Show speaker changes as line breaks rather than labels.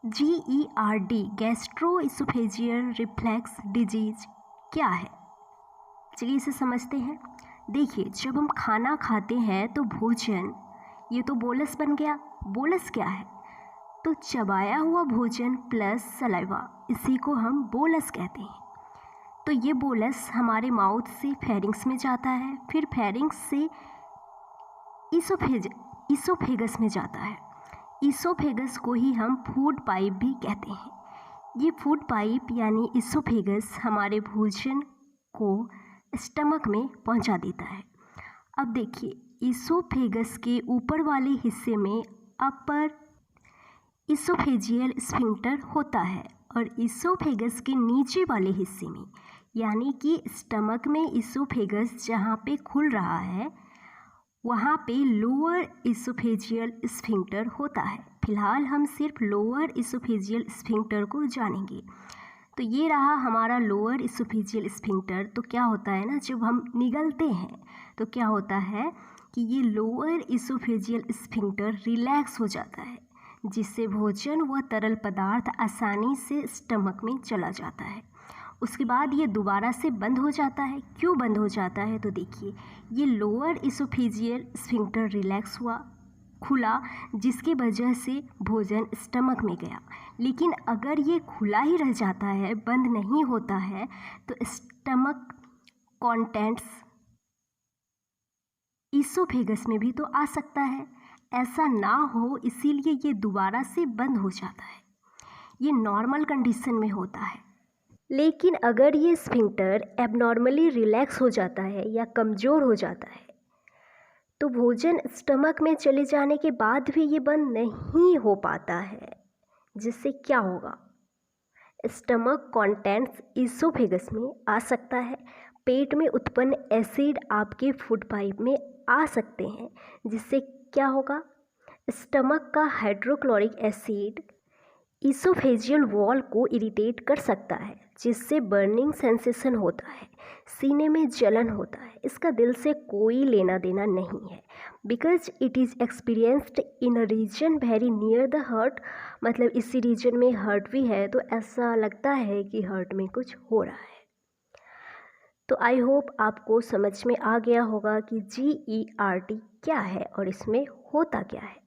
GERD gastroesophageal reflux disease क्या है? चलिए इसे समझते हैं। देखिए, जब हम खाना खाते हैं तो भोजन, ये तो बोलस बन गया। बोलस क्या है? तो चबाया हुआ भोजन प्लस सलाइवा, इसी को हम बोलस कहते हैं। तो ये बोलस हमारे माउथ से फेरिंग्स में जाता है, फिर फेरिंग्स से इसोफेगस में जाता है। इसोफेगस को ही हम फूड पाइप भी कहते हैं। ये फूड पाइप यानी इसोफेगस हमारे भोजन को स्टमक में पहुंचा देता है। अब देखिए, इसोफेगस के ऊपर वाले हिस्से में अपर इसोफेजियल स्फिंक्टर होता है और इसोफेगस के नीचे वाले हिस्से में यानी कि स्टमक में इसोफेगस जहाँ पे खुल रहा है वहाँ पे लोअर इसोफेजियल स्फिंक्टर होता है। फिलहाल हम सिर्फ लोअर इसोफेजियल स्फिंक्टर को जानेंगे। तो ये रहा हमारा लोअर इसोफेजियल स्फिंक्टर। तो क्या होता है ना, जब हम निगलते हैं तो क्या होता है कि ये लोअर इसोफेजियल स्फिंक्टर रिलैक्स हो जाता है, जिससे भोजन व तरल पदार्थ आसानी से स्टमक में चला जाता है। उसके बाद ये दोबारा से बंद हो जाता है। क्यों बंद हो जाता है? तो देखिए, ये लोअर इसोफेजियल स्फिंक्टर रिलैक्स हुआ, खुला, जिसकी वजह से भोजन स्टमक में गया। लेकिन अगर ये खुला ही रह जाता है, बंद नहीं होता है, तो स्टमक कंटेंट्स इसोफेगस में भी तो आ सकता है। ऐसा ना हो, इसीलिए ये दोबारा से बंद हो जाता है। ये नॉर्मल कंडीशन में होता है। लेकिन अगर ये स्फिंक्टर एबनॉर्मली रिलैक्स हो जाता है या कमज़ोर हो जाता है तो भोजन स्टमक में चले जाने के बाद भी ये बंद नहीं हो पाता है, जिससे क्या होगा, स्टमक कंटेंट्स इसोफेगस में आ सकता है। पेट में उत्पन्न एसिड आपके फूड पाइप में आ सकते हैं, जिससे क्या होगा, स्टमक का हाइड्रोक्लोरिक एसिड इसोफेजियल वॉल को इरिटेट कर सकता है, जिससे बर्निंग सेंसेशन होता है, सीने में जलन होता है। इसका दिल से कोई लेना देना नहीं है, because it is experienced in a region very near the heart. मतलब इसी रीजन में हार्ट भी है, तो ऐसा लगता है कि हार्ट में कुछ हो रहा है। तो आई होप आपको समझ में आ गया होगा कि GERD क्या है और इसमें होता क्या है।